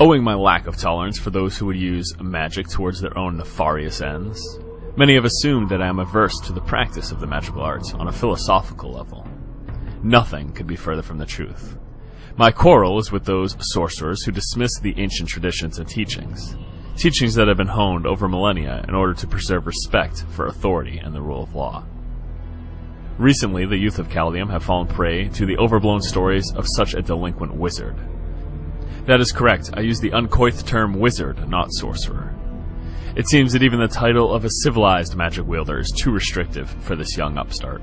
Owing my lack of tolerance for those who would use magic towards their own nefarious ends, many have assumed that I am averse to the practice of the magical arts on a philosophical level. Nothing could be further from the truth. My quarrel is with those sorcerers who dismiss the ancient traditions and teachings that have been honed over millennia in order to preserve respect for authority and the rule of law. Recently, the youth of Caldeum have fallen prey to the overblown stories of such a delinquent wizard. That is correct, I use the uncoithed term wizard, not sorcerer. It seems that even the title of a civilized magic wielder is too restrictive for this young upstart.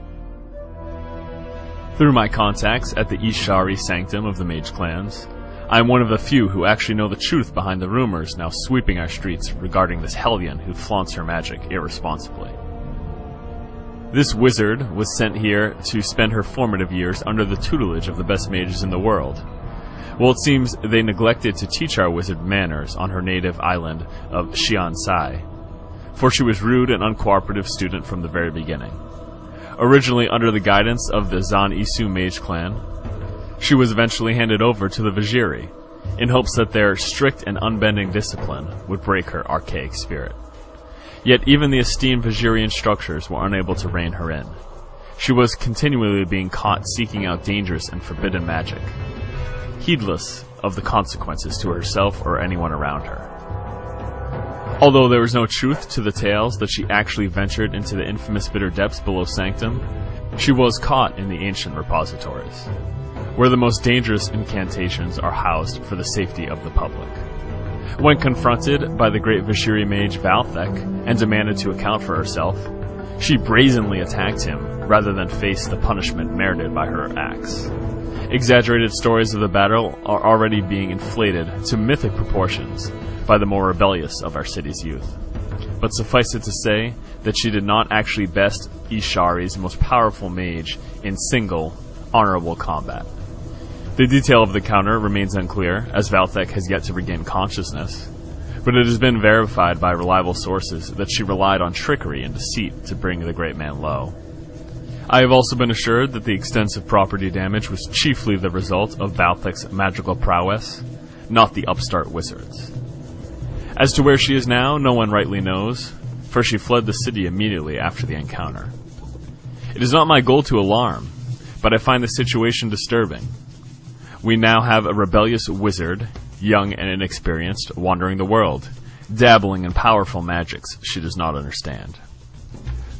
Through my contacts at the Ishari Sanctum of the Mage Clans, I am one of the few who actually know the truth behind the rumors now sweeping our streets regarding this hellion who flaunts her magic irresponsibly. This wizard was sent here to spend her formative years under the tutelage of the best mages in the world. Well, it seems they neglected to teach our wizard manners on her native island of Xiansai, for she was rude and uncooperative student from the very beginning. Originally under the guidance of the Zan Isu Mage Clan, she was eventually handed over to the Vajiri, in hopes that their strict and unbending discipline would break her archaic spirit. Yet even the esteemed Vajirian structures were unable to rein her in. She was continually being caught seeking out dangerous and forbidden magic, heedless of the consequences to herself or anyone around her. Although there was no truth to the tales that she actually ventured into the infamous bitter depths below Sanctum, she was caught in the ancient repositories, where the most dangerous incantations are housed for the safety of the public. When confronted by the great Vashiri mage Valthek and demanded to account for herself, she brazenly attacked him rather than face the punishment merited by her acts. Exaggerated stories of the battle are already being inflated to mythic proportions by the more rebellious of our city's youth. But suffice it to say that she did not actually best Ishari's most powerful mage in single, honorable combat. The detail of the counter remains unclear, as Valthek has yet to regain consciousness, but it has been verified by reliable sources that she relied on trickery and deceit to bring the great man low. I have also been assured that the extensive property damage was chiefly the result of Valthek's magical prowess, not the upstart wizard's. As to where she is now, no one rightly knows, for she fled the city immediately after the encounter. It is not my goal to alarm, but I find the situation disturbing. We now have a rebellious wizard, young and inexperienced, wandering the world, dabbling in powerful magics she does not understand.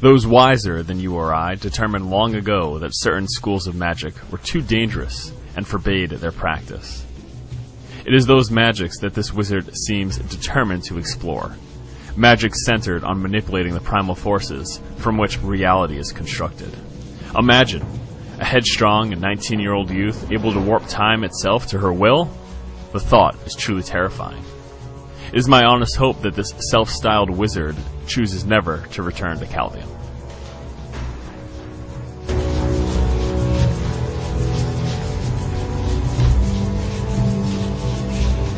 Those wiser than you or I determined long ago that certain schools of magic were too dangerous and forbade their practice. It is those magics that this wizard seems determined to explore, magic centered on manipulating the primal forces from which reality is constructed. Imagine a headstrong and 19-year-old youth able to warp time itself to her will? The thought is truly terrifying. It is my honest hope that this self-styled wizard chooses never to return to Caldeum.